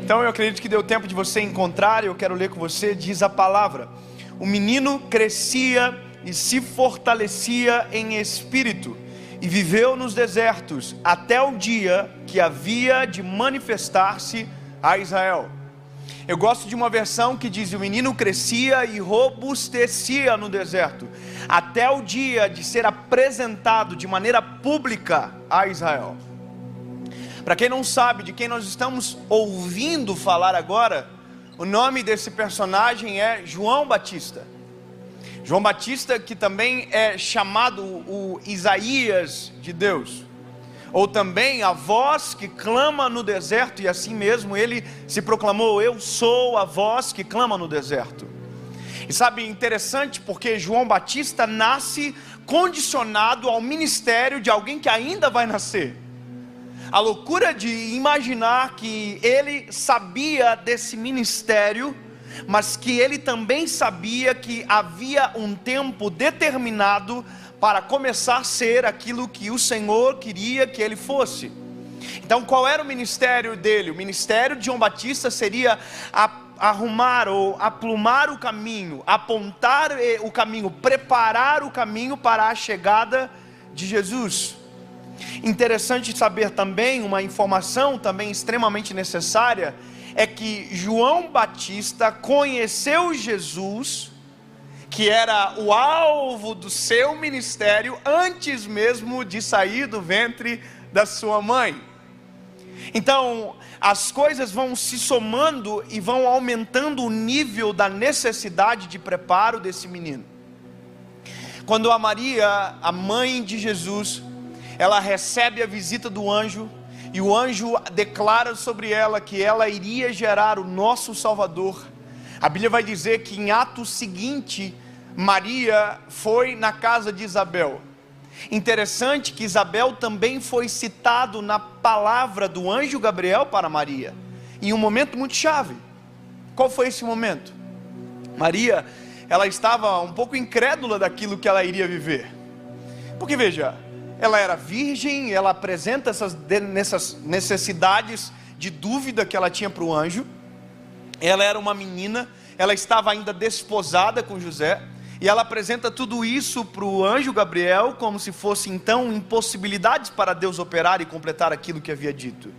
Então eu acredito que deu tempo de você encontrar, eu quero ler com você. Diz a palavra: o menino crescia e se fortalecia em espírito, e viveu nos desertos, até o dia que havia de manifestar-se a Israel. Eu gosto de uma versão que diz: o menino crescia e robustecia no deserto, até o dia de ser apresentado de maneira pública a Israel. Para quem não sabe de quem nós estamos ouvindo falar agora, o nome desse personagem é João Batista. João Batista, que também é chamado o Isaías de Deus, ou também a voz que clama no deserto, e assim mesmo ele se proclamou: eu sou a voz que clama no deserto. E sabe, interessante, porque João Batista nasce condicionado ao ministério de alguém que ainda vai nascer. A loucura de imaginar que ele sabia desse ministério, mas que ele também sabia que havia um tempo determinado para começar a ser aquilo que o Senhor queria que ele fosse. Então, qual era o ministério dele? O ministério de João Batista seria arrumar ou aplumar o caminho, apontar o caminho, preparar o caminho para a chegada de Jesus. Interessante saber também, uma informação também extremamente necessária, é que João Batista conheceu Jesus, que era o alvo do seu ministério, antes mesmo de sair do ventre da sua mãe. Então, as coisas vão se somando e vão aumentando o nível da necessidade de preparo desse menino. Quando a Maria, a mãe de Jesus, ela recebe a visita do anjo, e o anjo declara sobre ela que ela iria gerar o nosso Salvador. A Bíblia vai dizer que em ato seguinte, Maria foi na casa de Isabel. Interessante que Isabel também foi citado na palavra do anjo Gabriel para Maria, em um momento muito chave. Qual foi esse momento? Maria, ela estava um pouco incrédula daquilo que ela iria viver, porque veja, ela era virgem, ela apresenta essas necessidades de dúvida que ela tinha para o anjo. Ela era uma menina, ela estava ainda desposada com José, e ela apresenta tudo isso para o anjo Gabriel, como se fosse então impossibilidades para Deus operar e completar aquilo que havia dito.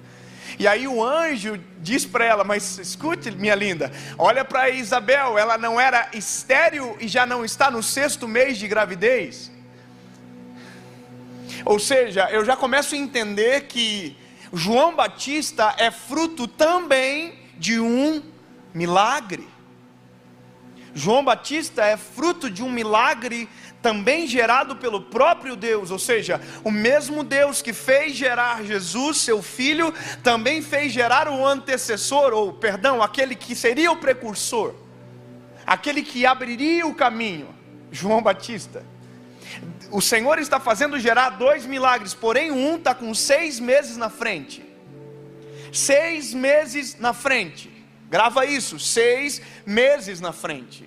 E aí o anjo diz para ela: mas escute, minha linda, olha para Isabel, ela não era estéril e já não está no 6º mês de gravidez. Ou seja, eu já começo a entender que João Batista é fruto também de um milagre. João Batista é fruto de um milagre também gerado pelo próprio Deus. Ou seja, o mesmo Deus que fez gerar Jesus, seu filho, também fez gerar o antecessor, ou perdão, aquele que seria o precursor, aquele que abriria o caminho, João Batista. O Senhor está fazendo gerar 2 milagres, porém um está com 6 meses na frente. 6 meses na frente. Grava isso, 6 meses na frente.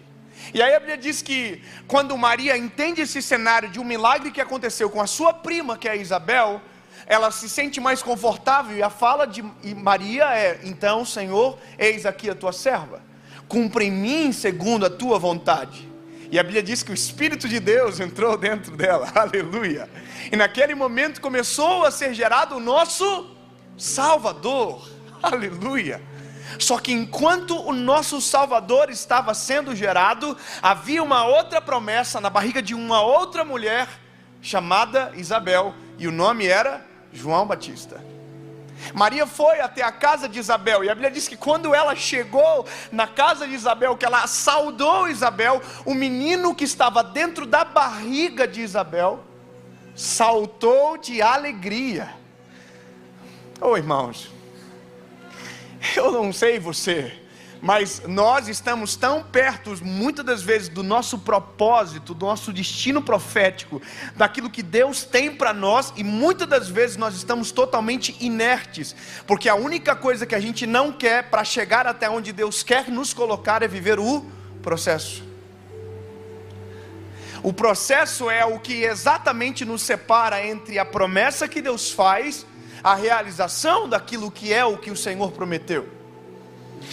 E aí a Bíblia diz que quando Maria entende esse cenário de um milagre que aconteceu com a sua prima, que é Isabel, ela se sente mais confortável, e a fala de Maria é: então, Senhor, eis aqui a tua serva, cumpra em mim segundo a tua vontade. E a Bíblia diz que o Espírito de Deus entrou dentro dela, aleluia. E naquele momento começou a ser gerado o nosso Salvador, aleluia. Só que enquanto o nosso Salvador estava sendo gerado, havia uma outra promessa na barriga de uma outra mulher, chamada Isabel, e o nome era João Batista. Maria foi até a casa de Isabel, e a Bíblia diz que quando ela chegou na casa de Isabel, que ela saudou Isabel, o menino que estava dentro da barriga de Isabel saltou de alegria. Oh, irmãos, eu não sei você, mas nós estamos tão perto, muitas das vezes, do nosso propósito, do nosso destino profético, daquilo que Deus tem para nós, e muitas das vezes nós estamos totalmente inertes, porque a única coisa que a gente não quer para chegar até onde Deus quer nos colocar é viver o processo. O processo é o que exatamente nos separa entre a promessa que Deus faz, a realização daquilo que é o que o Senhor prometeu.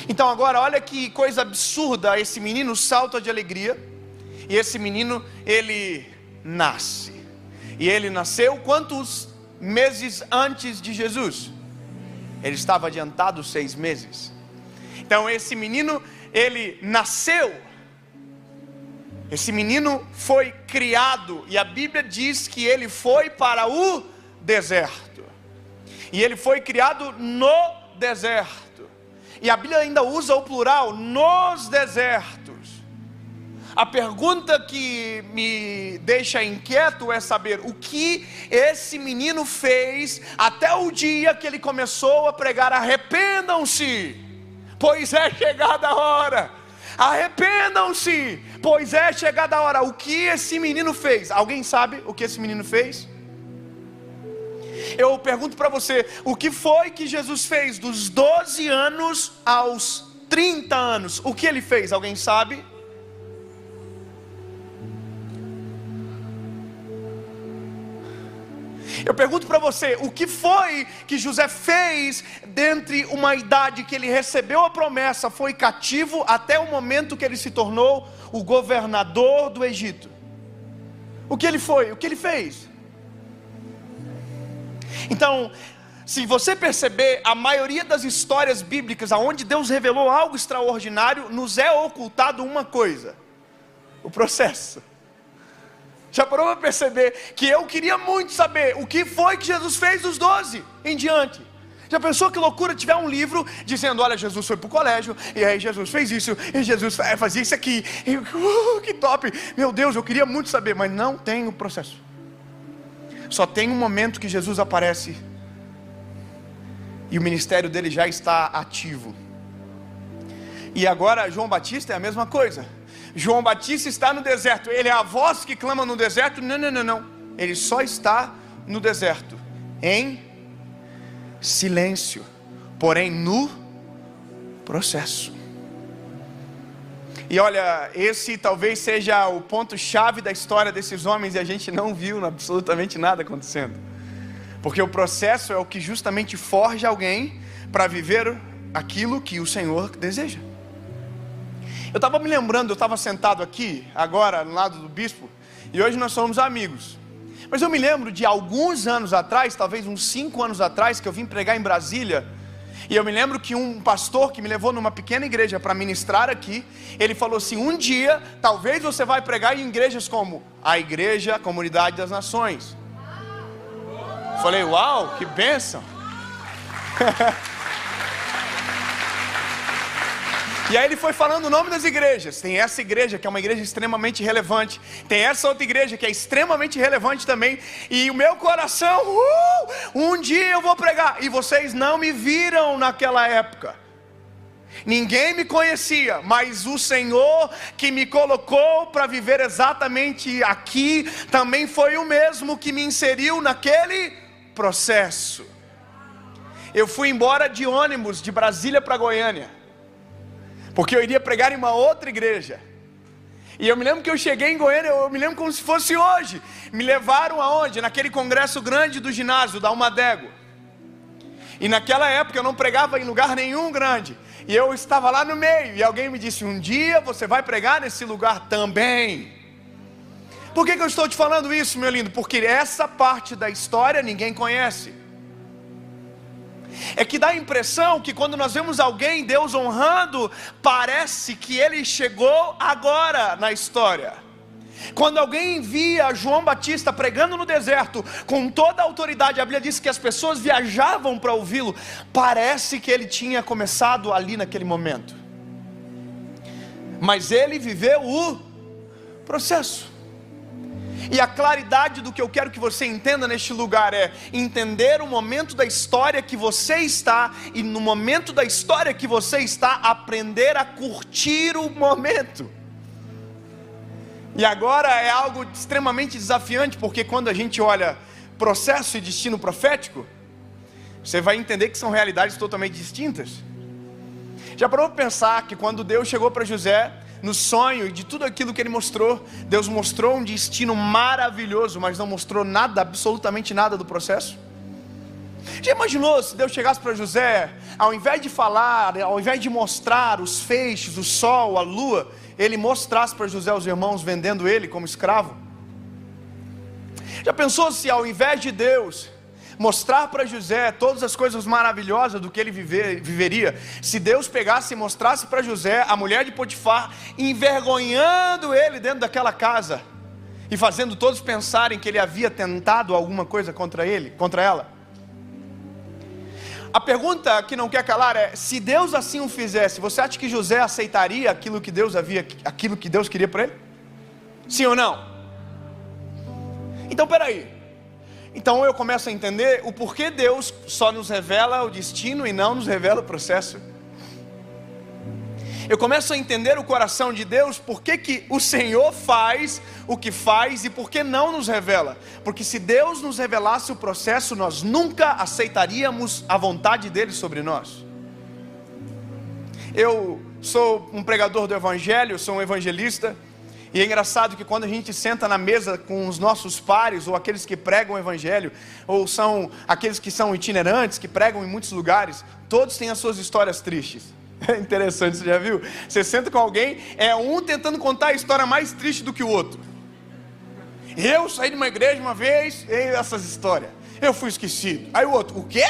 Então agora olha que coisa absurda, esse menino salta de alegria, e esse menino ele nasce. E ele nasceu quantos meses antes de Jesus? Ele estava adiantado 6 meses. Então esse menino, ele nasceu, esse menino foi criado, e a Bíblia diz que ele foi para o deserto, e ele foi criado no deserto, e a Bíblia ainda usa o plural, nos desertos. A pergunta que me deixa inquieto é saber o que esse menino fez até o dia que ele começou a pregar: arrependam-se, pois é chegada a hora. Arrependam-se, pois é chegada a hora. O que esse menino fez? Alguém sabe o que esse menino fez? Eu pergunto para você, o que foi que Jesus fez dos 12 anos aos 30 anos? O que ele fez? Alguém sabe? Eu pergunto para você, o que foi que José fez dentre uma idade que ele recebeu a promessa, foi cativo, até o momento que ele se tornou o governador do Egito? O que ele foi? O que ele fez? Então, se você perceber, a maioria das histórias bíblicas onde Deus revelou algo extraordinário, nos é ocultado uma coisa: o processo. Já parou para perceber que eu queria muito saber o que foi que Jesus fez dos 12 em diante? Já pensou que loucura tiver um livro dizendo: olha, Jesus foi para o colégio, e aí Jesus fez isso, e Jesus fazia isso aqui, e, que top, meu Deus, eu queria muito saber, mas não tem o processo. Só tem um momento que Jesus aparece, e o ministério dele já está ativo. E agora João Batista é a mesma coisa. João Batista está no deserto, ele é a voz que clama no deserto? Não, ele só está no deserto, em silêncio, porém no processo. E olha, esse talvez seja o ponto-chave da história desses homens, e a gente não viu absolutamente nada acontecendo, porque o processo é o que justamente forja alguém para viver aquilo que o Senhor deseja. Eu estava me lembrando, eu estava sentado aqui, agora, no lado do bispo, e hoje nós somos amigos. Mas eu me lembro de alguns anos atrás, talvez uns 5 anos atrás, que eu vim pregar em Brasília. E eu me lembro que um pastor que me levou numa pequena igreja para ministrar aqui, ele falou assim: um dia, talvez você vai pregar em igrejas como a Igreja Comunidade das Nações. Falei, uau, que bênção. E aí ele foi falando o nome das igrejas. Tem essa igreja que é uma igreja extremamente relevante, tem essa outra igreja que é extremamente relevante também. E o meu coração, um dia eu vou pregar. E vocês não me viram naquela época, ninguém me conhecia, mas o Senhor que me colocou para viver exatamente aqui, também foi o mesmo que me inseriu naquele processo. Eu fui embora de ônibus de Brasília para Goiânia, porque eu iria pregar em uma outra igreja. E eu me lembro que eu cheguei em Goiânia, eu me lembro como se fosse hoje. Me levaram aonde? Naquele congresso grande do ginásio, da Almadego. E naquela época eu não pregava em lugar nenhum grande, e eu estava lá no meio, e alguém me disse: um dia você vai pregar nesse lugar também. Por que eu estou te falando isso, meu lindo? Porque essa parte da história ninguém conhece. É que dá a impressão que quando nós vemos alguém, Deus honrando, parece que ele chegou agora na história. Quando alguém via João Batista pregando no deserto com toda a autoridade, a Bíblia diz que as pessoas viajavam para ouvi-lo, parece que ele tinha começado ali naquele momento. Mas ele viveu o processo. E a claridade do que eu quero que você entenda neste lugar é entender o momento da história que você está, e no momento da história que você está, aprender a curtir o momento. E agora é algo extremamente desafiante, porque quando a gente olha processo e destino profético, você vai entender que são realidades totalmente distintas. Já parou para pensar que quando Deus chegou para José, no sonho e de tudo aquilo que ele mostrou, Deus mostrou um destino maravilhoso, mas não mostrou nada, absolutamente nada do processo? Já imaginou se Deus chegasse para José, ao invés de falar, ao invés de mostrar os feixes, o sol, a lua, ele mostrasse para José os irmãos vendendo ele como escravo? Já pensou se ao invés de Deus mostrar para José todas as coisas maravilhosas do que ele viveria, se Deus pegasse e mostrasse para José a mulher de Potifar envergonhando ele dentro daquela casa e fazendo todos pensarem que ele havia tentado alguma coisa contra ela? A pergunta que não quer calar é: se Deus assim o fizesse, você acha que José aceitaria aquilo que Deus queria para ele? Sim ou não? Então peraí. Então eu começo a entender o porquê Deus só nos revela o destino e não nos revela o processo. Eu começo a entender o coração de Deus, por que o Senhor faz o que faz e por que não nos revela. Porque se Deus nos revelasse o processo, nós nunca aceitaríamos a vontade dele sobre nós. Eu sou um pregador do evangelho, sou um evangelista. E é engraçado que quando a gente senta na mesa com os nossos pares, ou aqueles que pregam o evangelho, ou são aqueles que são itinerantes, que pregam em muitos lugares, todos têm as suas histórias tristes. É interessante, você já viu? Você senta com alguém, é um tentando contar a história mais triste do que o outro. Eu saí de uma igreja uma vez, e essas histórias, eu fui esquecido. Aí o outro, o quê?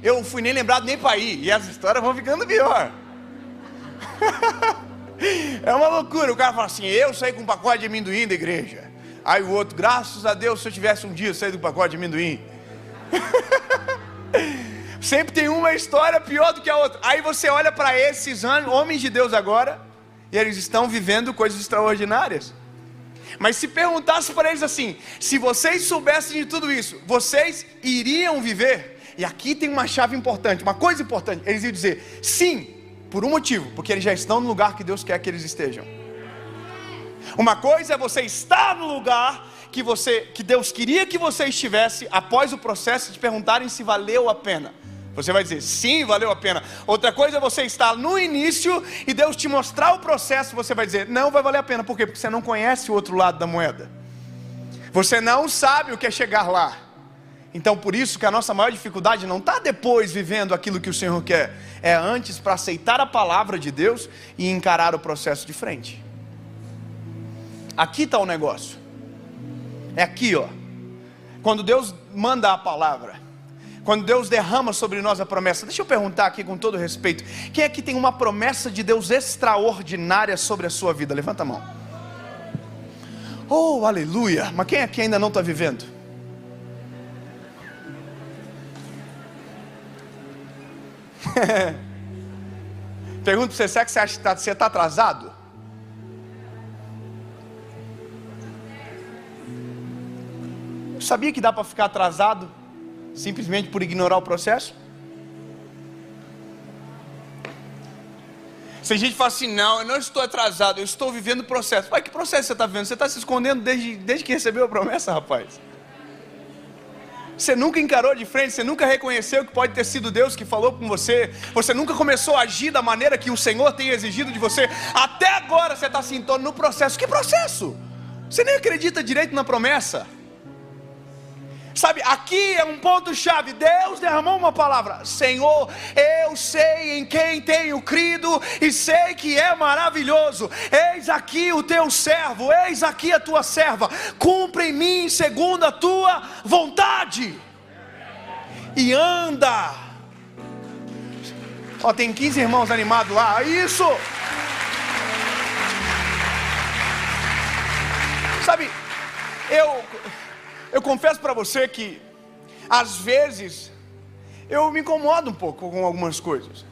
Eu não fui nem lembrado nem para ir. E as histórias vão ficando pior. É uma loucura. O cara fala assim: eu saí com um pacote de amendoim da igreja. Aí o outro, graças a Deus, se eu tivesse um dia saído com um pacote de amendoim. Sempre tem uma história pior do que a outra. Aí você olha para esses homens de Deus agora, e eles estão vivendo coisas extraordinárias. Mas se perguntasse para eles assim: se vocês soubessem de tudo isso, vocês iriam viver? E aqui tem uma chave importante, uma coisa importante. Eles iam dizer sim, por um motivo: porque eles já estão no lugar que Deus quer que eles estejam. Uma coisa é você estar no lugar que Deus queria que você estivesse, após o processo de perguntarem se valeu a pena. Você vai dizer sim, valeu a pena. Outra coisa é você estar no início e Deus te mostrar o processo, você vai dizer não vai valer a pena. Por quê? Porque você não conhece o outro lado da moeda. Você não sabe o que é chegar lá. Então por isso que a nossa maior dificuldade não está depois vivendo aquilo que o Senhor quer, é antes, para aceitar a palavra de Deus e encarar o processo de frente. Aqui está o negócio. É aqui, ó. Quando Deus manda a palavra, quando Deus derrama sobre nós a promessa. Deixa eu perguntar aqui com todo respeito: quem aqui tem uma promessa de Deus extraordinária sobre a sua vida? Levanta a mão. Oh, aleluia. Mas quem aqui ainda não está vivendo? Pergunto para você: será que você acha que você está atrasado? Sabia que dá para ficar atrasado simplesmente por ignorar o processo? Se a gente fala assim: não, eu não estou atrasado, eu estou vivendo o processo. Mas que processo você está vivendo? Você está se escondendo desde que recebeu a promessa, rapaz. Você nunca encarou de frente, você nunca reconheceu que pode ter sido Deus que falou com você. Você nunca começou a agir da maneira que o Senhor tem exigido de você. Até agora você está se entornando no processo. Que processo? Você nem acredita direito na promessa. Sabe, aqui é um ponto chave. Deus derramou uma palavra: Senhor, eu sei em quem tenho crido e sei que é maravilhoso. Eis aqui o teu servo, eis aqui a tua serva, cumpre em mim segundo a tua vontade. E anda. Ó, tem 15 irmãos animados lá. Isso. Sabe, eu confesso para você que às vezes eu me incomodo um pouco com algumas coisas,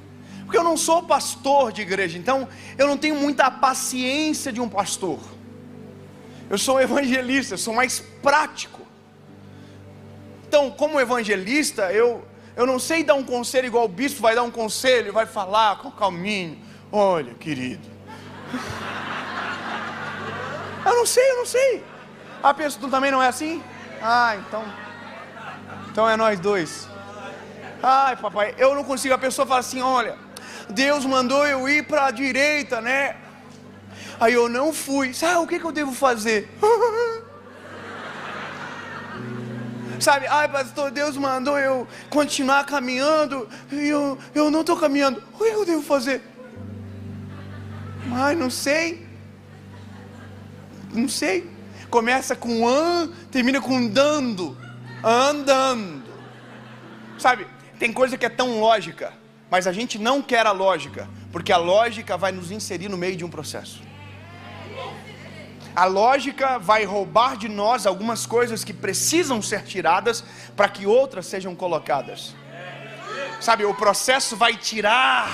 porque eu não sou pastor de igreja, então eu não tenho muita paciência de um pastor. Eu sou evangelista, eu sou mais prático. Então, como evangelista, eu não sei dar um conselho igual o bispo vai dar um conselho, vai falar com calminho: olha, querido. Eu não sei. A pessoa também não é assim? Ah, então é nós dois. Ai, papai, eu não consigo. A pessoa fala assim: olha, Deus mandou eu ir para a direita, né? Aí eu não fui. Sabe o que eu devo fazer? Sabe, ai pastor, Deus mandou eu continuar caminhando e eu não estou caminhando. O que eu devo fazer? Ai, não sei. Não sei. Começa com an, termina com dando. Andando. Sabe, tem coisa que é tão lógica, mas a gente não quer a lógica, porque a lógica vai nos inserir no meio de um processo. A lógica vai roubar de nós algumas coisas que precisam ser tiradas para que outras sejam colocadas. Sabe, o processo vai tirar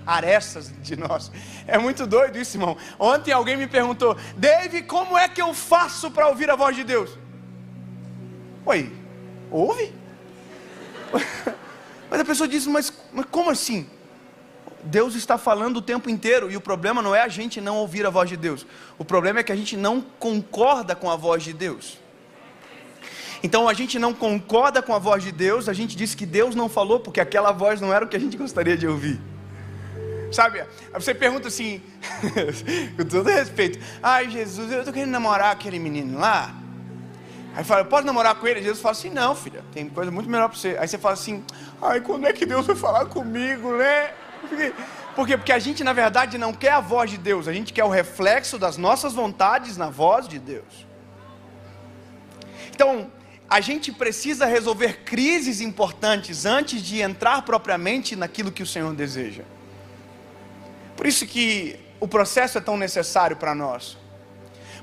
arestas de nós. É muito doido isso, irmão. Ontem alguém me perguntou: Dave, como é que eu faço para ouvir a voz de Deus? Oi, ouve? Mas a pessoa diz, mas como assim? Deus está falando o tempo inteiro, e o problema não é a gente não ouvir a voz de Deus. O problema é que a gente não concorda com a voz de Deus. Então a gente não concorda com a voz de Deus, a gente diz que Deus não falou, porque aquela voz não era o que a gente gostaria de ouvir. Sabe, aí você pergunta assim, com todo respeito: ai Jesus, eu estou querendo namorar aquele menino lá. Aí fala: eu posso namorar com ele? Jesus fala assim: não filha, tem coisa muito melhor para você. Aí você fala assim: ai, quando é que Deus vai falar comigo, né? Por quê? Porque a gente na verdade não quer a voz de Deus, a gente quer o reflexo das nossas vontades na voz de Deus. Então, a gente precisa resolver crises importantes antes de entrar propriamente naquilo que o Senhor deseja. Por isso que o processo é tão necessário para nós.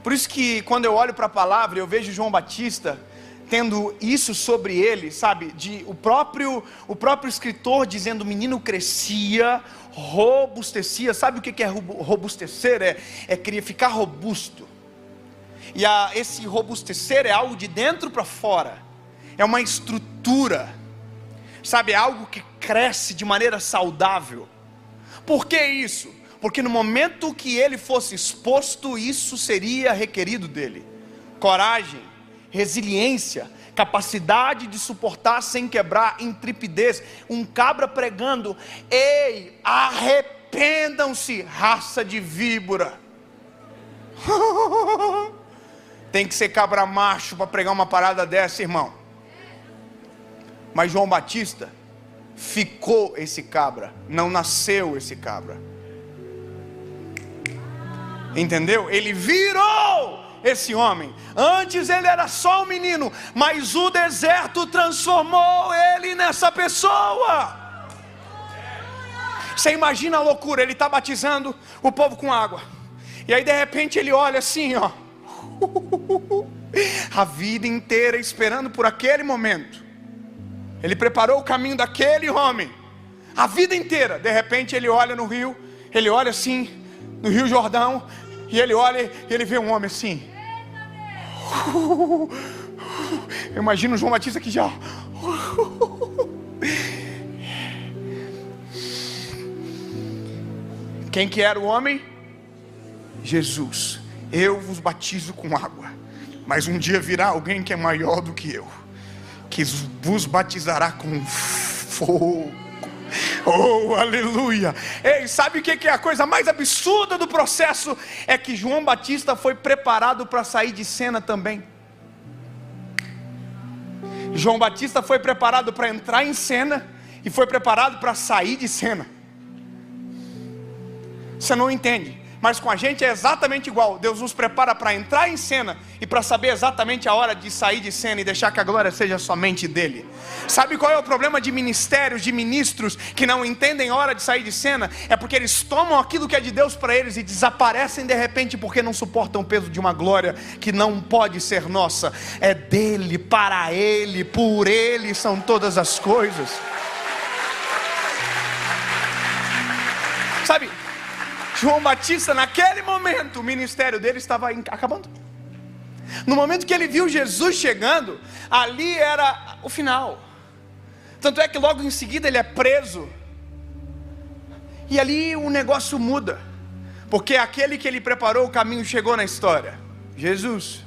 Por isso que quando eu olho para a palavra, eu vejo João Batista tendo isso sobre ele, sabe, o próprio escritor dizendo: o menino crescia, robustecia. Sabe o que é robustecer? É ficar robusto. E esse robustecer é algo de dentro para fora, é uma estrutura, sabe, é algo que cresce de maneira saudável. Por que isso? Porque no momento que ele fosse exposto, isso seria requerido dele: coragem, resiliência, capacidade de suportar sem quebrar, intrepidez. Um cabra pregando: ei, arrependam-se, raça de víbora. Tem que ser cabra macho para pregar uma parada dessa, irmão. Mas João Batista ficou esse cabra, não nasceu esse cabra. Entendeu? Ele virou esse homem. Antes ele era só um menino, mas o deserto transformou ele nessa pessoa. Você imagina a loucura, ele está batizando o povo com água, e aí de repente ele olha assim, ó, a vida inteira esperando por aquele momento. Ele preparou o caminho daquele homem a vida inteira. De repente ele olha no rio, ele olha assim no Rio Jordão, e ele olha e ele vê um homem assim. Eu imagino o João Batista aqui já. Quem que era o homem? Jesus. Eu vos batizo com água, mas um dia virá alguém que é maior do que eu, que vos batizará com fogo. Oh, aleluia. Ei, sabe o que é a coisa mais absurda do processo? É que João Batista foi preparado para sair de cena também. João Batista foi preparado para entrar em cena e foi preparado para sair de cena. Você não entende, mas com a gente é exatamente igual. Deus nos prepara para entrar em cena e para saber exatamente a hora de sair de cena e deixar que a glória seja somente dele. Sabe qual é o problema de ministérios, de ministros que não entendem a hora de sair de cena? É porque eles tomam aquilo que é de Deus para eles e desaparecem de repente, porque não suportam o peso de uma glória que não pode ser nossa. É dele, para ele, por ele são todas as coisas. Sabe, João Batista, naquele momento, o ministério dele estava acabando. No momento que ele viu Jesus chegando, ali era o final. Tanto é que logo em seguida ele é preso. E ali o negócio muda, porque aquele que ele preparou o caminho chegou na história: Jesus.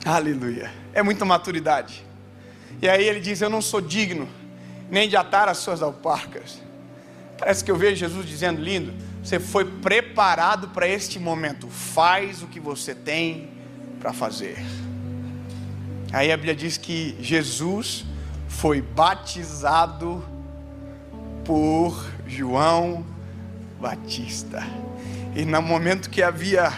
Aleluia. É muita maturidade. E aí ele diz: eu não sou digno nem de atar as suas alparcas. Parece que eu vejo Jesus dizendo: lindo, você foi preparado para este momento, faz o que você tem para fazer. Aí a Bíblia diz que Jesus foi batizado por João Batista. E no momento que havia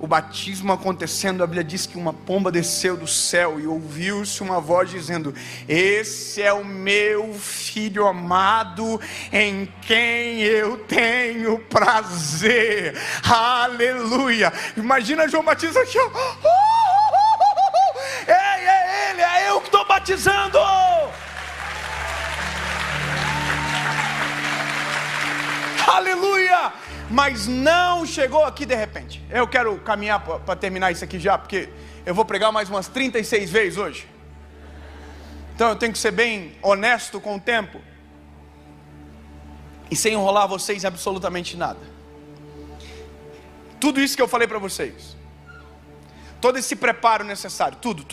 o batismo acontecendo, a Bíblia diz que uma pomba desceu do céu e ouviu-se uma voz dizendo: esse é o meu filho amado, em quem eu tenho prazer. Aleluia. Imagina João Batista aqui, ó. É ele, é eu que estou batizando. Aleluia. Mas não chegou aqui de repente. Eu quero caminhar para terminar isso aqui já, porque eu vou pregar mais umas 36 vezes hoje. Então eu tenho que ser bem honesto com o tempo, e sem enrolar vocês em absolutamente nada. Tudo isso que eu falei para vocês, todo esse preparo necessário, tudo,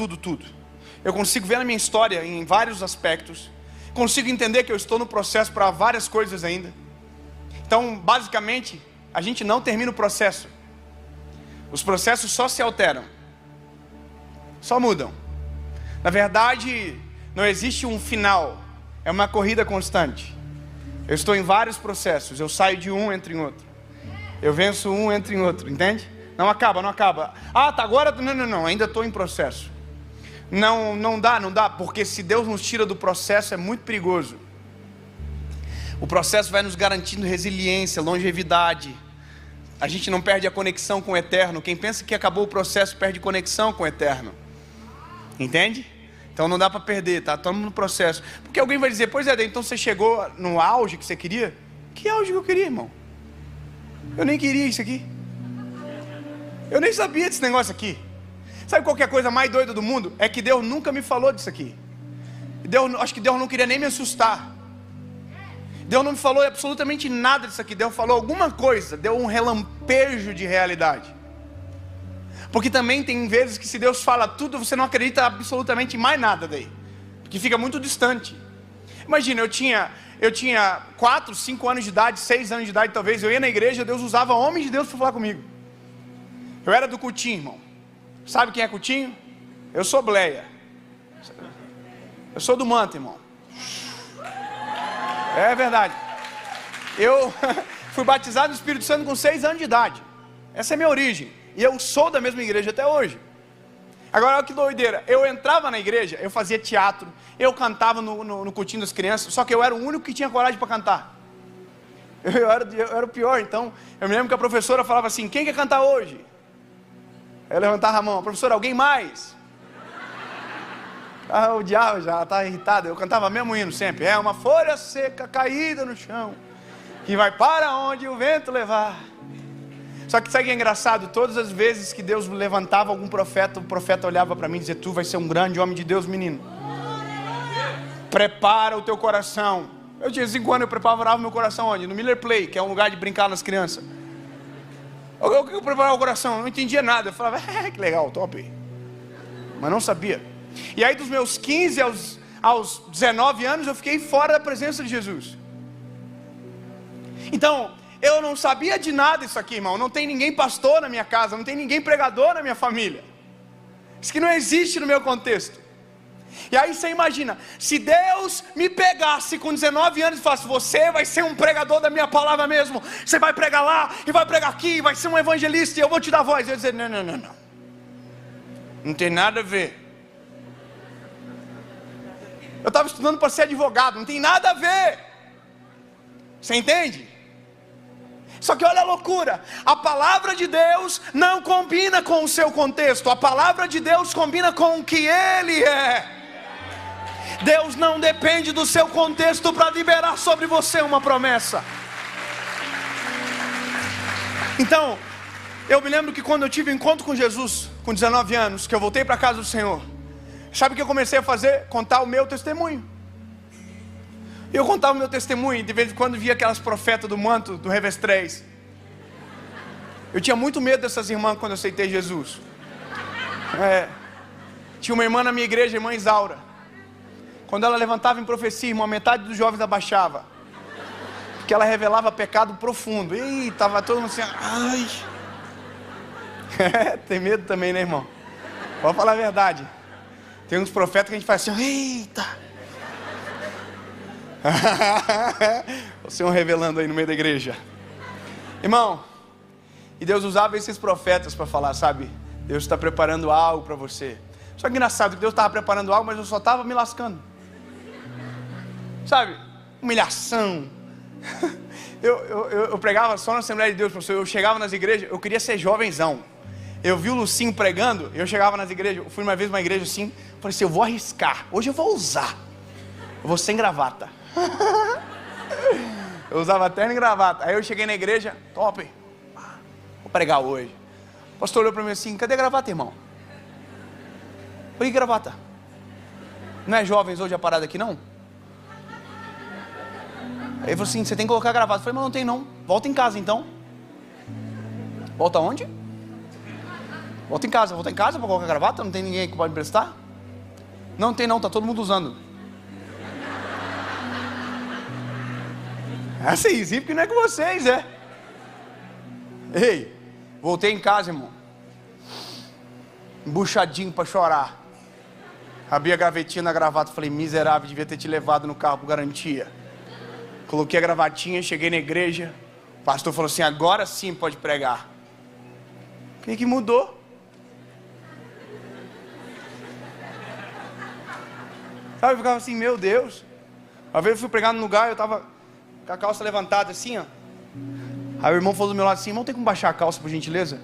eu consigo ver na minha história em vários aspectos. Consigo entender que eu estou no processo para várias coisas ainda. Então, basicamente, a gente não termina o processo. Os processos só se alteram, só mudam. Na verdade, não existe um final. É uma corrida constante. Eu estou em vários processos. Eu saio de um, entro em outro. Eu venço um, entro em outro. Entende? Não acaba. Ah, tá agora... Não. Ainda estou em processo. Não dá. Porque se Deus nos tira do processo, é muito perigoso. O processo vai nos garantindo resiliência, longevidade. A gente não perde a conexão com o eterno. Quem pensa que acabou o processo perde conexão com o eterno. Entende? Então não dá para perder, tá? Estamos no processo. Porque alguém vai dizer: pois é, então você chegou no auge que você queria? Que auge que eu queria, irmão? Eu nem queria isso aqui. Eu nem sabia desse negócio aqui. Sabe qual que é a coisa mais doida do mundo? É que Deus nunca me falou disso aqui. Acho que Deus não queria nem me assustar. Deus não me falou absolutamente nada disso aqui. Deus falou alguma coisa, deu um relampejo de realidade. Porque também tem vezes que se Deus fala tudo, você não acredita absolutamente em mais nada daí, porque fica muito distante. Imagina, eu tinha 4, 5 anos de idade, 6 anos de idade talvez. Eu ia na igreja, Deus usava homens de Deus para falar comigo. Eu era do cultinho, irmão. Sabe quem é cultinho? Eu sou Bleia. Eu sou do manto, irmão. É verdade. Eu fui batizado no Espírito Santo com 6 anos de idade. Essa é a minha origem. E eu sou da mesma igreja até hoje. Agora olha que doideira. Eu entrava na igreja, eu fazia teatro, eu cantava no cultinho das crianças. Só que eu era o único que tinha coragem para cantar. Eu era o pior. Então eu me lembro que a professora falava assim: quem quer cantar hoje? Eu levantava a mão: professora, alguém mais? O diabo já está irritado. Eu cantava mesmo hino sempre: é uma folha seca caída no chão, que vai para onde o vento levar. Só que sabe o que é engraçado? Todas as vezes que Deus levantava algum profeta, o profeta olhava para mim e dizia: tu vai ser um grande homem de Deus, menino. Prepara o teu coração. Eu tinha 5 anos, eu preparava meu coração onde? No Miller Play, que é um lugar de brincar nas crianças. O que eu preparava o coração? Eu não entendia nada. Eu falava: que legal, top. Mas não sabia. E aí dos meus 15 aos 19 anos, eu fiquei fora da presença de Jesus. Então, eu não sabia de nada isso aqui, irmão. Não tem ninguém pastor na minha casa, não tem ninguém pregador na minha família. Isso que não existe no meu contexto. E aí você imagina, se Deus me pegasse com 19 anos e falasse: você vai ser um pregador da minha palavra mesmo, você vai pregar lá, e vai pregar aqui, vai ser um evangelista, e eu vou te dar voz. Eu ia dizer: não. Não tem nada a ver. Eu estava estudando para ser advogado, não tem nada a ver. Você entende? Só que olha a loucura, a palavra de Deus não combina com o seu contexto. A palavra de Deus combina com o que Ele é. Deus não depende do seu contexto para liberar sobre você uma promessa. Então, eu me lembro que quando eu tive um encontro com Jesus, com 19 anos, que eu voltei para a casa do Senhor, sabe o que eu comecei a fazer? Contar o meu testemunho. Eu contava o meu testemunho, e de vez em quando via aquelas profetas do manto, do revés 3. Eu tinha muito medo dessas irmãs quando eu aceitei Jesus. Tinha uma irmã na minha igreja, a irmã Isaura. Quando ela levantava em profecia, irmão, metade dos jovens abaixava. Porque ela revelava pecado profundo. E estava todo mundo assim: ai. Tem medo também, né, irmão? Pode falar a verdade. Tem uns profetas que a gente faz assim, eita. O Senhor revelando aí no meio da igreja. Irmão, e Deus usava esses profetas para falar, sabe? Deus está preparando algo para você. Só que engraçado que Deus estava preparando algo, mas eu só estava me lascando. Sabe? Humilhação. Eu pregava só na Assembleia de Deus, professor. Eu chegava nas igrejas, eu queria ser jovenzão. Eu vi o Lucinho pregando, eu chegava nas igrejas, eu fui uma vez numa igreja assim, falei assim, eu vou arriscar, hoje eu vou usar. Eu vou sem gravata. Eu usava terno e gravata. Aí eu cheguei na igreja, top, vou pregar hoje. O pastor olhou para mim assim, cadê a gravata, irmão? Falei, que gravata? Não é jovens hoje a parada aqui, não? Aí ele falou assim, você tem que colocar a gravata. Eu falei, mas não tem não, volta em casa então. Volta onde? Volta em casa para colocar a gravata? Não tem ninguém que pode emprestar? Não tem não, tá todo mundo usando. É assim, sim, porque não é com vocês, é. Ei, voltei em casa, irmão, embuchadinho para chorar. Abri a gavetinha na gravata, falei, miserável, devia ter te levado no carro por garantia. Coloquei a gravatinha, cheguei na igreja, o pastor falou assim, agora sim pode pregar. O que mudou? Sabe, eu ficava assim, meu Deus. Uma vez eu fui pregar num lugar, eu tava com a calça levantada assim, ó. Aí o irmão falou do meu lado assim, irmão, tem como baixar a calça por gentileza?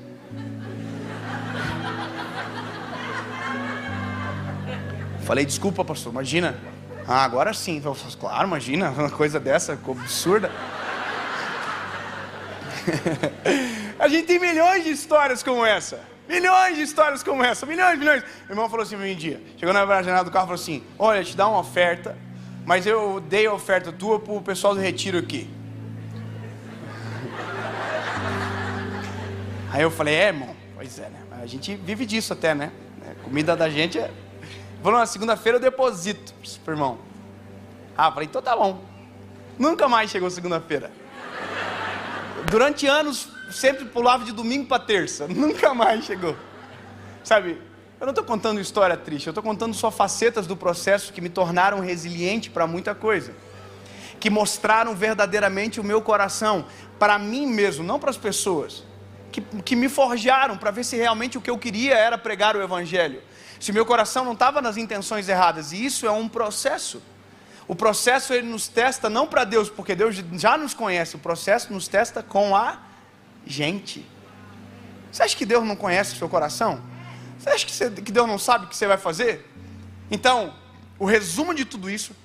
Falei, desculpa pastor, imagina. Ah, agora sim. Falei, claro, imagina, uma coisa dessa, absurda. A gente tem milhões de histórias como essa. Milhões de histórias como essa, milhões. O irmão falou assim um dia, chegou na janela do carro e falou assim, olha, te dá uma oferta, mas eu dei a oferta tua pro pessoal do retiro aqui. Aí eu falei, irmão, pois é, né? A gente vive disso até, né? Comida da gente é... Falou, na segunda-feira eu deposito pro irmão. Ah, falei, então tá bom. Nunca mais chegou segunda-feira. Durante anos, sempre pulava de domingo para terça. Nunca mais chegou. Sabe, eu não estou contando história triste. Eu estou contando só facetas do processo que me tornaram resiliente para muita coisa. Que mostraram verdadeiramente o meu coração. Para mim mesmo, não para as pessoas. Que me forjaram para ver se realmente o que eu queria era pregar o evangelho. Se meu coração não estava nas intenções erradas. E isso é um processo. O processo ele nos testa não para Deus, porque Deus já nos conhece. O processo nos testa com a gente. Você acha que Deus não conhece o seu coração? Você acha que Deus não sabe o que você vai fazer? Então, o resumo de tudo isso,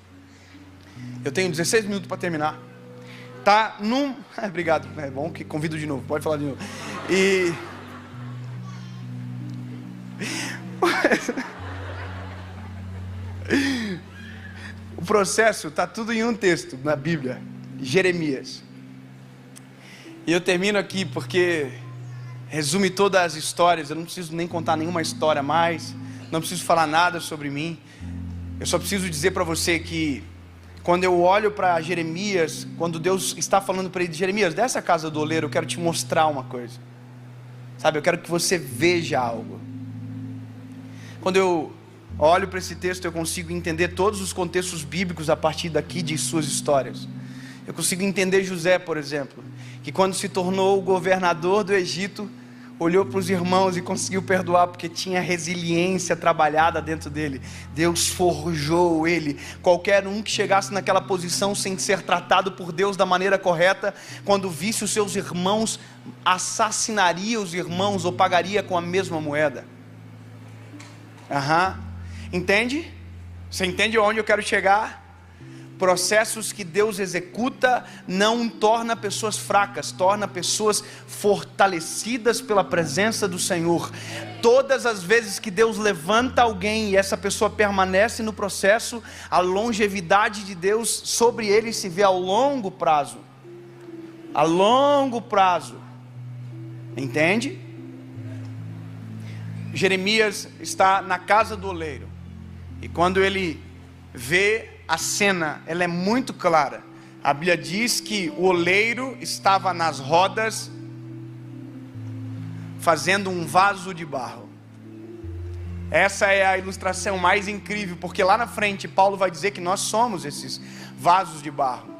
eu tenho 16 minutos para terminar. Tá num... Obrigado, é bom que convido de novo, pode falar de novo. E... O processo está tudo em um texto na Bíblia, Jeremias. E eu termino aqui porque resume todas as histórias. Eu não preciso nem contar nenhuma história mais, não preciso falar nada sobre mim. Eu só preciso dizer para você que quando eu olho para Jeremias, quando Deus está falando para ele, Jeremias, dessa casa do oleiro, eu quero te mostrar uma coisa. Sabe, eu quero que você veja algo. Quando eu olho para esse texto, eu consigo entender todos os contextos bíblicos a partir daqui de suas histórias. Eu consigo entender José, por exemplo, que quando se tornou o governador do Egito, olhou para os irmãos e conseguiu perdoar, porque tinha resiliência trabalhada dentro dele. Deus forjou ele. Qualquer um que chegasse naquela posição sem ser tratado por Deus da maneira correta, quando visse os seus irmãos, assassinaria os irmãos ou pagaria com a mesma moeda. Entende? Você entende aonde eu quero chegar? Processos que Deus executa não torna pessoas fracas, torna pessoas fortalecidas pela presença do Senhor. Todas as vezes que Deus levanta alguém e essa pessoa permanece no processo, a longevidade de Deus sobre ele se vê ao longo prazo. A longo prazo. Entende? Jeremias está na casa do oleiro. E quando ele vê a cena, ela é muito clara. A Bíblia diz que o oleiro estava nas rodas, fazendo um vaso de barro. Essa é a ilustração mais incrível, porque lá na frente Paulo vai dizer que nós somos esses vasos de barro.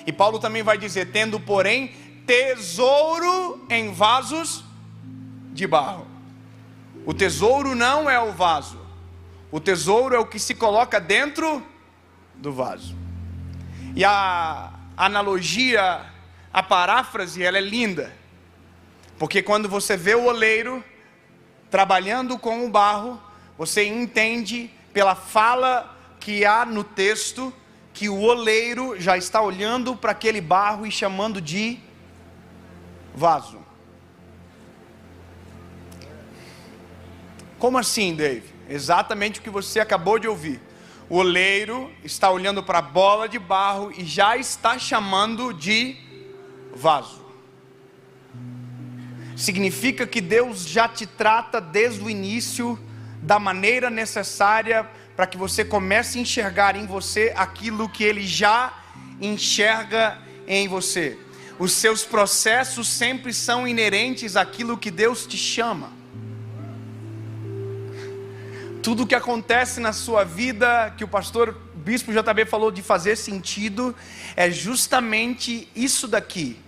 E Paulo também vai dizer: tendo porém tesouro em vasos de barro. O tesouro não é o vaso, o tesouro é o que se coloca dentro do vaso. E a analogia, a paráfrase, ela é linda, porque quando você vê o oleiro trabalhando com o barro, você entende pela fala que há no texto que o oleiro já está olhando para aquele barro e chamando de vaso. Como assim, Dave? Exatamente o que você acabou de ouvir. O oleiro está olhando para a bola de barro e já está chamando de vaso. Significa que Deus já te trata desde o início da maneira necessária para que você comece a enxergar em você aquilo que Ele já enxerga em você. Os seus processos sempre são inerentes àquilo que Deus te chama. Tudo que acontece na sua vida, que o pastor Bispo JB falou de fazer sentido, é justamente isso daqui.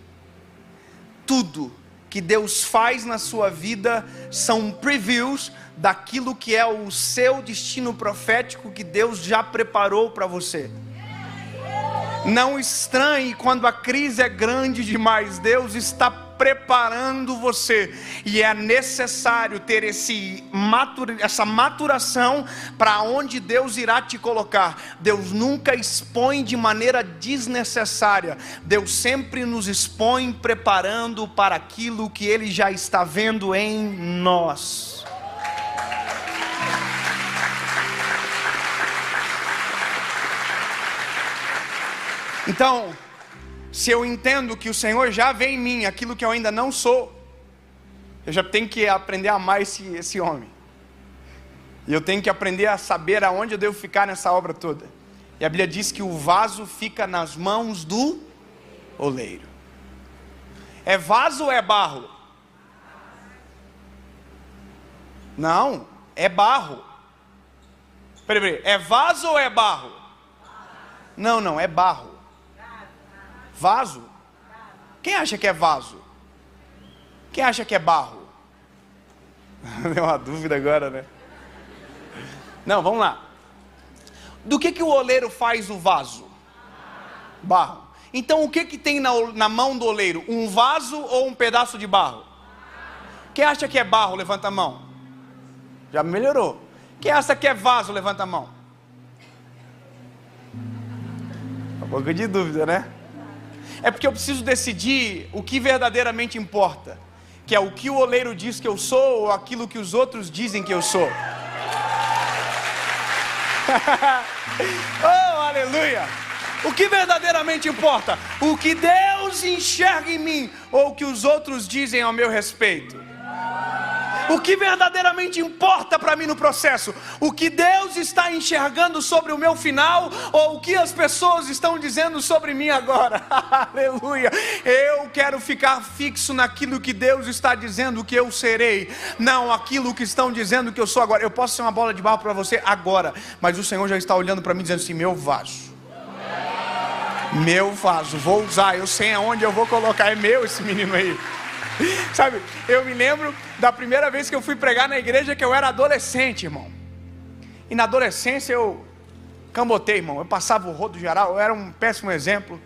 Tudo que Deus faz na sua vida são previews daquilo que é o seu destino profético que Deus já preparou para você. Não estranhe quando a crise é grande demais. Deus está preparando você, e é necessário ter essa maturação para onde Deus irá te colocar. Deus nunca expõe de maneira desnecessária. Deus sempre nos expõe preparando para aquilo que Ele já está vendo em nós. Então, se eu entendo que o Senhor já vê em mim aquilo que eu ainda não sou, eu já tenho que aprender a amar esse homem. E eu tenho que aprender a saber aonde eu devo ficar nessa obra toda. E a Bíblia diz que o vaso fica nas mãos do oleiro. É vaso ou é barro? Não, é barro. Peraí, é vaso ou é barro? Não, é barro. Vaso? Quem acha que é vaso? Quem acha que é barro? Deu uma dúvida agora, né? Não, vamos lá. Do que o oleiro faz o vaso? Barro. Então o que tem na mão do oleiro? Um vaso ou um pedaço de barro? Quem acha que é barro, levanta a mão. Já melhorou. Quem acha que é vaso, levanta a mão. Um pouco de dúvida, né? É porque eu preciso decidir o que verdadeiramente importa, que é o que o oleiro diz que eu sou ou aquilo que os outros dizem que eu sou. Oh, aleluia! O que verdadeiramente importa? O que Deus enxerga em mim ou o que os outros dizem ao meu respeito? O que verdadeiramente importa para mim no processo? O que Deus está enxergando sobre o meu final ou o que as pessoas estão dizendo sobre mim agora? Aleluia! Eu quero ficar fixo naquilo que Deus está dizendo que eu serei, não aquilo que estão dizendo que eu sou agora. Eu posso ser uma bola de barro para você agora, mas o Senhor já está olhando para mim dizendo assim: meu vaso, vou usar, eu sei aonde eu vou colocar, é meu esse menino aí. Sabe, eu me lembro da primeira vez que eu fui pregar na igreja, que eu era adolescente, irmão. E na adolescência eu cambotei, irmão. Eu passava o rodo geral, eu era um péssimo exemplo.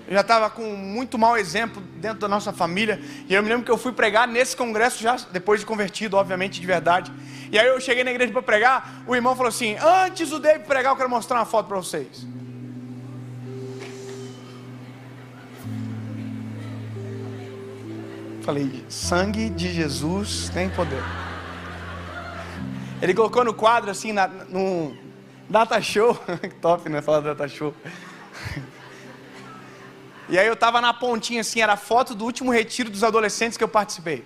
Eu já estava com muito mau exemplo dentro da nossa família. E eu me lembro que eu fui pregar nesse congresso, já depois de convertido, obviamente, de verdade. E aí eu cheguei na igreja para pregar, o irmão falou assim: antes do David pregar, eu quero mostrar uma foto para vocês. Falei: sangue de Jesus tem poder. Ele colocou no quadro assim, no data show. Que top, né? Falar data show. E aí eu tava na pontinha assim, era a foto do último retiro dos adolescentes que eu participei.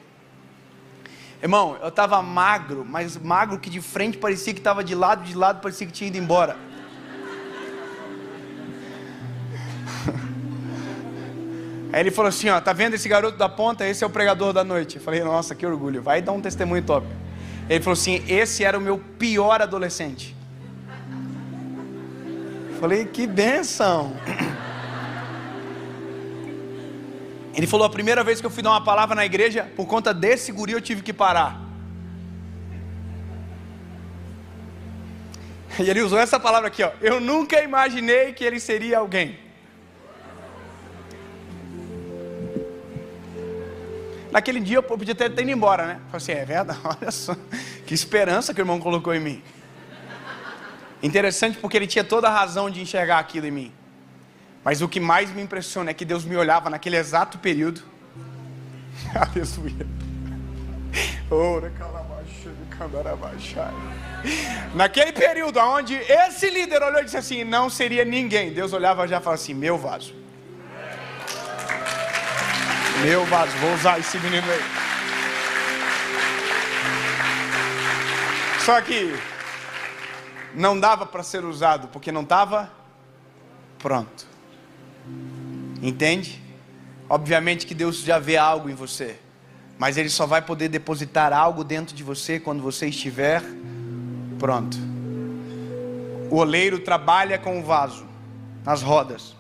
Irmão, eu tava magro, mas magro que de frente parecia que tava de lado parecia que tinha ido embora. Aí ele falou assim: ó, tá vendo esse garoto da ponta? Esse é o pregador da noite. Eu falei: nossa, que orgulho, vai dar um testemunho top. Ele falou assim: esse era o meu pior adolescente. Falei: que bênção. Ele falou: a primeira vez que eu fui dar uma palavra na igreja, por conta desse guri eu tive que parar. E ele usou essa palavra aqui, ó: eu nunca imaginei que ele seria alguém. Naquele dia eu podia ter ido embora, né? Falei assim: é verdade, olha só, que esperança que o irmão colocou em mim. Interessante, porque ele tinha toda a razão de enxergar aquilo em mim. Mas o que mais me impressiona é que Deus me olhava naquele exato período. Aleluia. Naquele período onde esse líder olhou e disse assim: não seria ninguém. Deus olhava e já falava assim: meu vaso. Meu vaso, vou usar esse menino aí. Só que não dava para ser usado, porque não estava pronto. Entende? Obviamente que Deus já vê algo em você, mas Ele só vai poder depositar algo dentro de você quando você estiver pronto. O oleiro trabalha com o vaso nas rodas.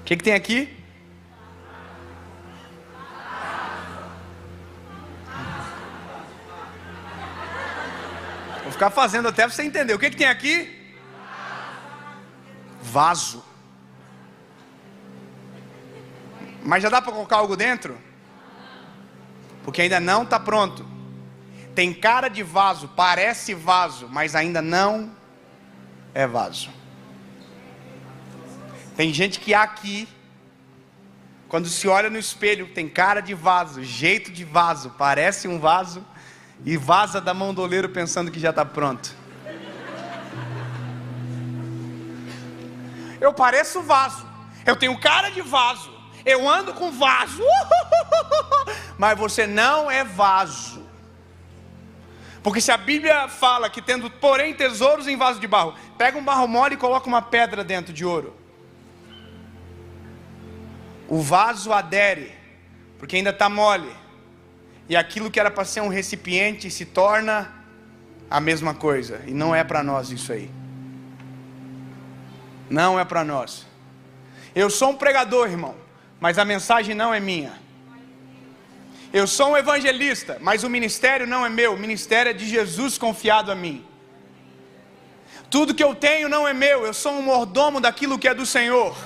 O que tem aqui? Vou ficar fazendo até você entender. O que tem aqui? Vaso. Mas já dá para colocar algo dentro? Porque ainda não está pronto. Tem cara de vaso, parece vaso, mas ainda não é vaso. Tem gente que aqui, quando se olha no espelho, tem cara de vaso, jeito de vaso, parece um vaso, e vaza da mão do oleiro pensando que já está pronto. Eu pareço vaso, eu tenho cara de vaso, eu ando com vaso, mas você não é vaso. Porque se a Bíblia fala que tendo porém tesouros em vaso de barro, pega um barro mole e coloca uma pedra dentro de ouro, o vaso adere, porque ainda está mole, e aquilo que era para ser um recipiente se torna a mesma coisa, e não é para nós isso aí. Não é para nós. Eu sou um pregador, irmão, mas a mensagem não é minha. Eu sou um evangelista, mas o ministério não é meu, o ministério é de Jesus confiado a mim. Tudo que eu tenho não é meu, eu sou um mordomo daquilo que é do Senhor.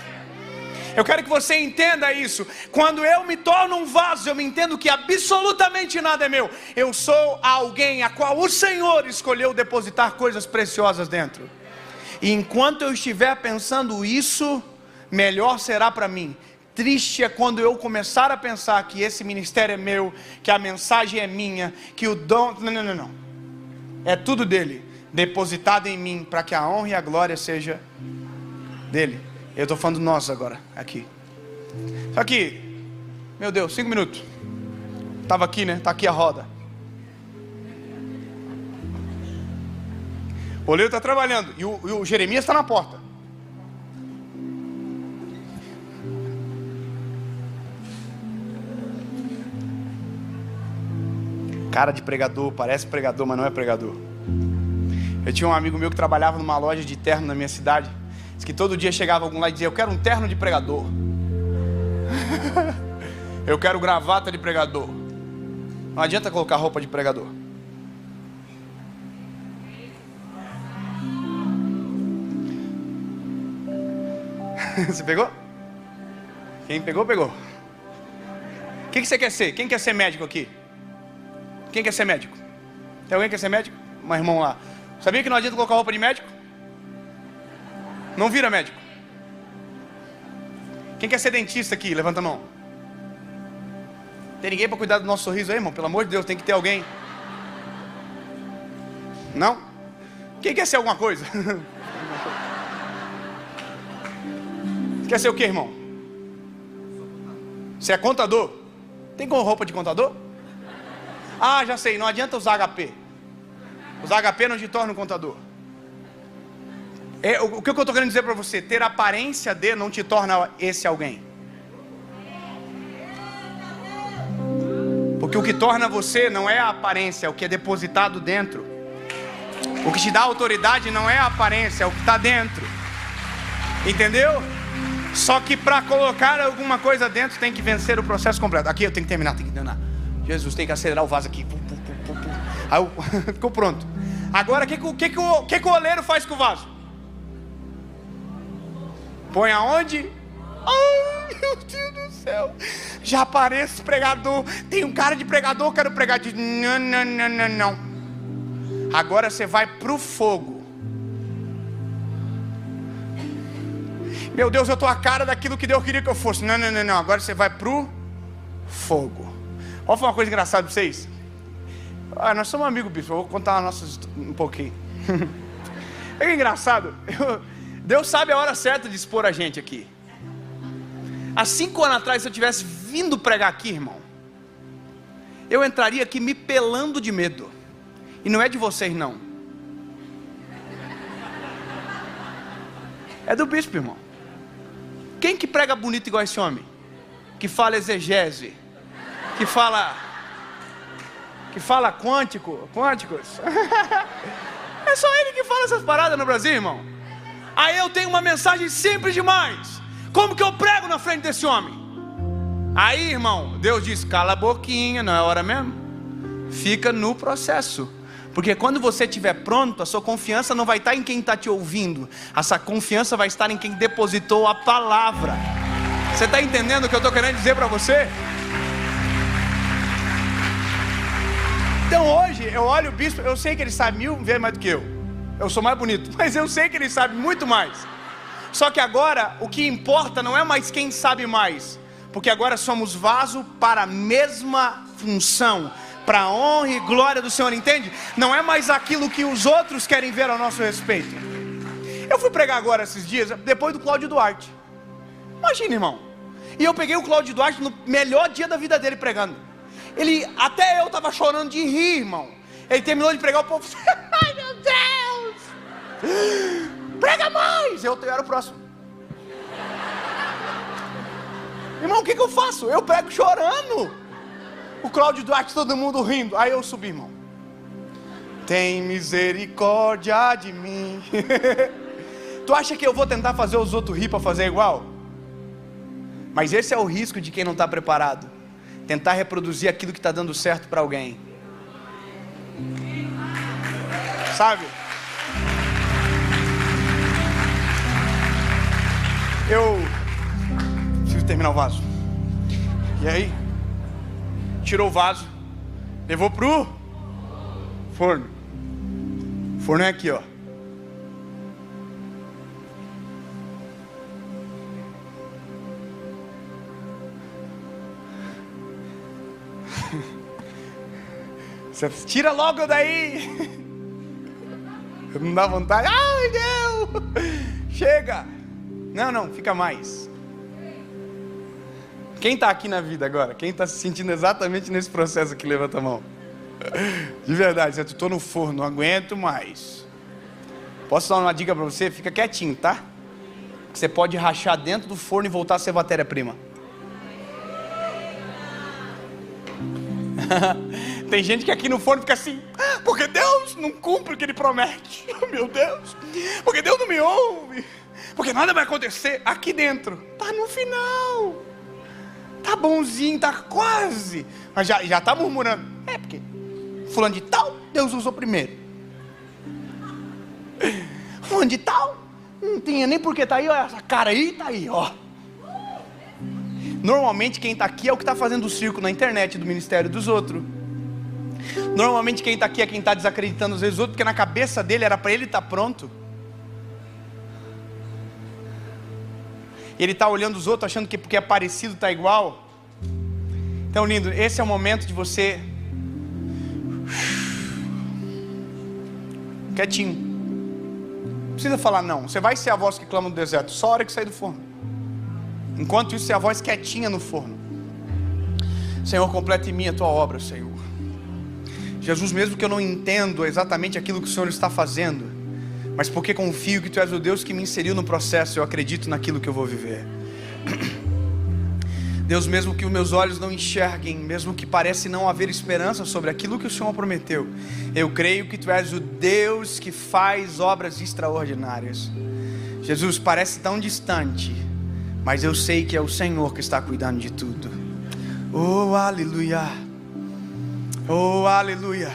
Eu quero que você entenda isso. Quando eu me torno um vaso, eu me entendo que absolutamente nada é meu. Eu sou alguém a qual o Senhor escolheu depositar coisas preciosas dentro. E enquanto eu estiver pensando isso, melhor será para mim. Triste é quando eu começar a pensar que esse ministério é meu, que a mensagem é minha, que o dom... Não. É tudo dele, depositado em mim, para que a honra e a glória seja dele. Eu estou falando nós agora, aqui. Só que, meu Deus, 5 minutos. Estava aqui, né? Está aqui a roda. O oleiro está trabalhando e o Jeremias está na porta. Cara de pregador, parece pregador, mas não é pregador. Eu tinha um amigo meu que trabalhava numa loja de terno na minha cidade. Diz que todo dia chegava algum lá e dizia: eu quero um terno de pregador. Eu quero gravata de pregador. Não adianta colocar roupa de pregador. Você pegou? Quem pegou, pegou. O que você quer ser? Quem quer ser médico aqui? Quem quer ser médico? Tem alguém que quer ser médico? Um irmão lá. Sabia que não adianta colocar roupa de médico? Não vira médico. Quem quer ser dentista aqui? Levanta a mão. Tem ninguém para cuidar do nosso sorriso aí, irmão? Pelo amor de Deus, tem que ter alguém. Não? Quem quer ser alguma coisa? Você quer ser o que, irmão? Você é contador? Tem com roupa de contador? Ah, já sei, não adianta usar HP. Usar HP não te torna um contador. O que eu estou querendo dizer para você? Ter aparência de não te torna esse alguém. Porque o que torna você não é a aparência, é o que é depositado dentro. O que te dá autoridade não é a aparência, é o que está dentro. Entendeu? Só que para colocar alguma coisa dentro tem que vencer o processo completo. Aqui eu tenho que terminar, Jesus, tem que acelerar o vaso aqui. Aí ficou pronto. Agora o que o oleiro faz com o vaso? Põe aonde? Ai, meu Deus do céu. Já pareço pregador. Tem um cara de pregador, quero pregar. Diz, não. Agora você vai pro fogo. Meu Deus, eu tô a cara daquilo que Deus queria que eu fosse. Não. Agora você vai pro fogo. Vou falar uma coisa engraçada pra vocês. Nós somos amigos, bispo. Eu vou contar um pouquinho. É engraçado. Deus sabe a hora certa de expor a gente aqui. Há 5 anos atrás, se eu tivesse vindo pregar aqui, irmão, eu entraria aqui me pelando de medo. E não é de vocês, não. É do bispo, irmão. Quem que prega bonito igual esse homem? Que fala exegese, que fala quânticos. É só ele que fala essas paradas no Brasil, irmão. Aí eu tenho uma mensagem simples demais. Como que eu prego na frente desse homem? Aí, irmão, Deus diz, cala a boquinha, não é hora mesmo? Fica no processo. Porque quando você estiver pronto, a sua confiança não vai estar em quem está te ouvindo. A sua confiança vai estar em quem depositou a palavra. Você está entendendo o que eu estou querendo dizer para você? Então hoje, eu olho o bispo, eu sei que ele sabe 1000 vezes mais do que eu. Eu sou mais bonito, mas eu sei que ele sabe muito mais. Só que agora, o que importa não é mais quem sabe mais. Porque agora somos vaso para a mesma função. Para a honra e glória do Senhor, entende? Não é mais aquilo que os outros querem ver ao nosso respeito. Eu fui pregar agora esses dias, depois do Cláudio Duarte. Imagina, irmão. E eu peguei o Cláudio Duarte no melhor dia da vida dele pregando. Até eu estava chorando de rir, irmão. Ele terminou de pregar, o povo, ai meu Deus, prega mais. Eu era o próximo. Irmão, o que eu faço? Eu prego chorando. O Cláudio Duarte, todo mundo rindo. Aí eu subi, irmão. Tem misericórdia de mim. Tu acha que eu vou tentar fazer os outros rir para fazer igual? Mas esse é o risco de quem não está preparado. Tentar reproduzir aquilo que está dando certo para alguém. Sabe? Eu preciso terminar o vaso. E aí? Tirou o vaso, levou pro forno. O forno é aqui, ó. Você tira logo daí. Não dá vontade. Ai, Deus! Chega! Não, fica mais. Quem está aqui na vida agora? Quem está se sentindo exatamente nesse processo aqui? Levanta a mão. De verdade, eu estou no forno, não aguento mais. Posso dar uma dica para você? Fica quietinho, tá? Você pode rachar dentro do forno e voltar a ser matéria-prima. Tem gente que aqui no forno fica assim, porque Deus não cumpre o que Ele promete. Meu Deus, porque Deus não me ouve, porque nada vai acontecer. Aqui dentro, tá no final. Tá bonzinho, tá quase. Mas já tá murmurando. É porque fulano de tal, Deus usou primeiro. Fulano de tal, não tinha nem porque tá aí, ó. Essa cara aí, tá aí, ó. Normalmente quem tá aqui é o que tá fazendo o circo na internet do ministério dos outros. Normalmente quem tá aqui é quem tá desacreditando às vezes os outros, porque na cabeça dele era para ele estar pronto. E ele está olhando os outros achando que porque é parecido está igual. Então, lindo, esse é o momento de você quietinho. Não precisa falar não. Você vai ser a voz que clama no deserto só a hora que sair do forno. Enquanto isso, é a voz quietinha no forno. Senhor, completa em mim a tua obra, Senhor. Jesus, mesmo que eu não entendo exatamente aquilo que o Senhor está fazendo, mas porque confio que Tu és o Deus que me inseriu no processo, eu acredito naquilo que eu vou viver. Deus, mesmo que os meus olhos não enxerguem, mesmo que parece não haver esperança sobre aquilo que o Senhor prometeu, eu creio que Tu és o Deus que faz obras extraordinárias. Jesus, parece tão distante, mas eu sei que é o Senhor que está cuidando de tudo. Oh, aleluia! Oh, aleluia!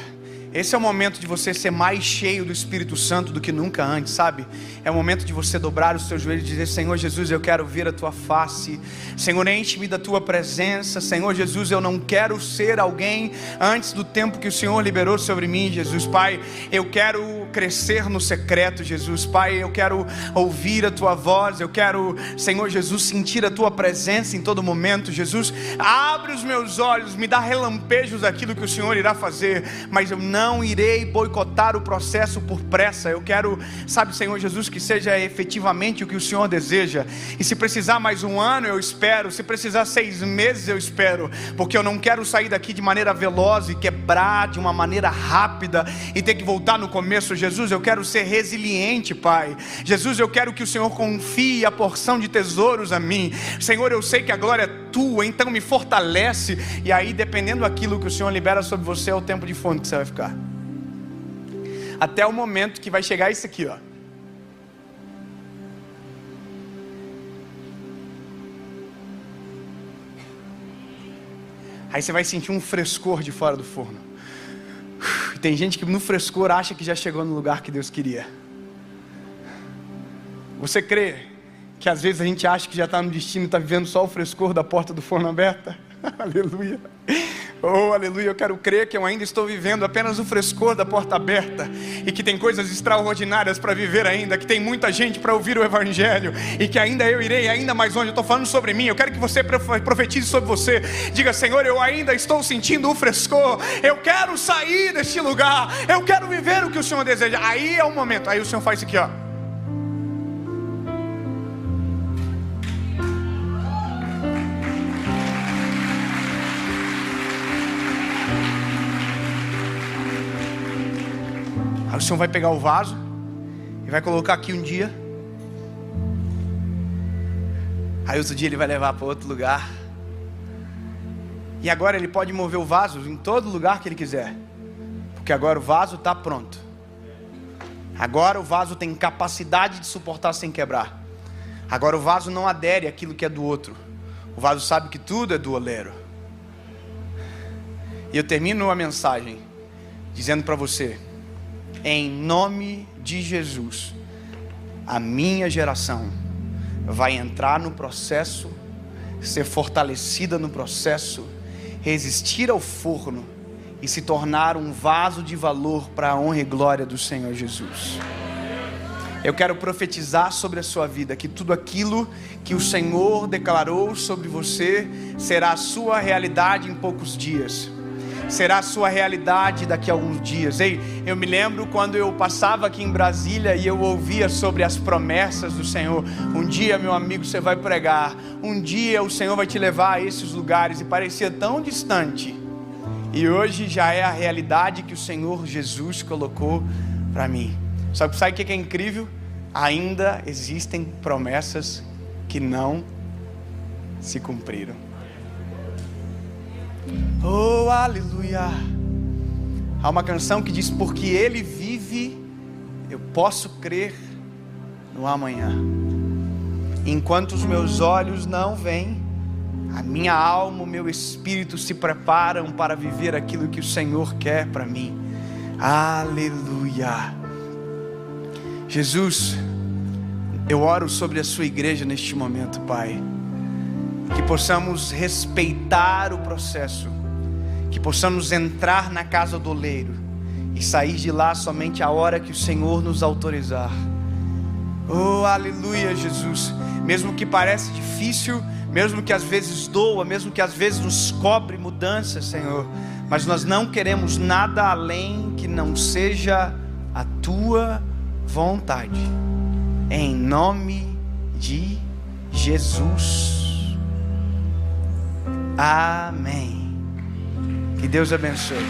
Esse é o momento de você ser mais cheio do Espírito Santo do que nunca antes, sabe? É o momento de você dobrar os seus joelhos e dizer: Senhor Jesus, eu quero ver a Tua face. Senhor, enche-me da Tua presença. Senhor Jesus, eu não quero ser alguém antes do tempo que o Senhor liberou sobre mim, Jesus. Pai, eu quero crescer no secreto, Jesus. Pai, eu quero ouvir a Tua voz. Eu quero, Senhor Jesus, sentir a Tua presença em todo momento. Jesus, abre os meus olhos, me dá relampejos daquilo que o Senhor irá fazer, mas eu não irei boicotar o processo por pressa. Eu quero, sabe, Senhor Jesus, que seja efetivamente o que o Senhor deseja. E se precisar mais um ano, eu espero. Se precisar 6 meses, eu espero, porque eu não quero sair daqui de maneira veloz e quebrar de uma maneira rápida e ter que voltar no começo. Jesus, eu quero ser resiliente, Pai. Jesus, eu quero que o Senhor confie a porção de tesouros a mim. Senhor, eu sei que a glória é Tua, então me fortalece. E aí, dependendo daquilo que o Senhor libera sobre você, é o tempo de fome que você vai ficar, até o momento que vai chegar isso aqui, ó. Aí você vai sentir um frescor de fora do forno. E tem gente que no frescor acha que já chegou no lugar que Deus queria. Você crê que às vezes a gente acha que já está no destino e está vivendo só o frescor da porta do forno aberta? Aleluia. Oh, aleluia, eu quero crer que eu ainda estou vivendo apenas o frescor da porta aberta, e que tem coisas extraordinárias para viver ainda, que tem muita gente para ouvir o Evangelho, e que ainda eu irei ainda mais longe. Eu estou falando sobre mim, eu quero que você profetize sobre você. Diga: Senhor, eu ainda estou sentindo o frescor, eu quero sair deste lugar, eu quero viver o que o Senhor deseja. Aí é o momento, aí o Senhor faz isso aqui, ó. Aí o Senhor vai pegar o vaso e vai colocar aqui um dia. Aí outro dia Ele vai levar para outro lugar. E agora Ele pode mover o vaso em todo lugar que Ele quiser, porque agora o vaso está pronto. Agora o vaso tem capacidade de suportar sem quebrar. Agora o vaso não adere àquilo que é do outro. O vaso sabe que tudo é do oleiro. E eu termino a mensagem dizendo para você: em nome de Jesus, a minha geração vai entrar no processo, ser fortalecida no processo, resistir ao forno e se tornar um vaso de valor para a honra e glória do Senhor Jesus. Eu quero profetizar sobre a sua vida que tudo aquilo que o Senhor declarou sobre você será a sua realidade em poucos dias. Será a sua realidade daqui a alguns dias. Ei, eu me lembro quando eu passava aqui em Brasília e eu ouvia sobre as promessas do Senhor. Um dia, meu amigo, você vai pregar. Um dia o Senhor vai te levar a esses lugares. E parecia tão distante. E hoje já é a realidade que o Senhor Jesus colocou para mim. Sabe o que é incrível? Ainda existem promessas que não se cumpriram. Oh, aleluia. Há uma canção que diz: porque Ele vive, eu posso crer no amanhã. Enquanto os meus olhos não veem, a minha alma, o meu espírito se preparam para viver aquilo que o Senhor quer para mim. Aleluia. Jesus, eu oro sobre a sua igreja neste momento, Pai. Que possamos respeitar o processo, que possamos entrar na casa do oleiro e sair de lá somente a hora que o Senhor nos autorizar. Oh, aleluia, Jesus. Mesmo que pareça difícil, mesmo que às vezes doa, mesmo que às vezes nos cobre mudança, Senhor, mas nós não queremos nada além que não seja a Tua vontade. Em nome de Jesus. Amém. Que Deus abençoe.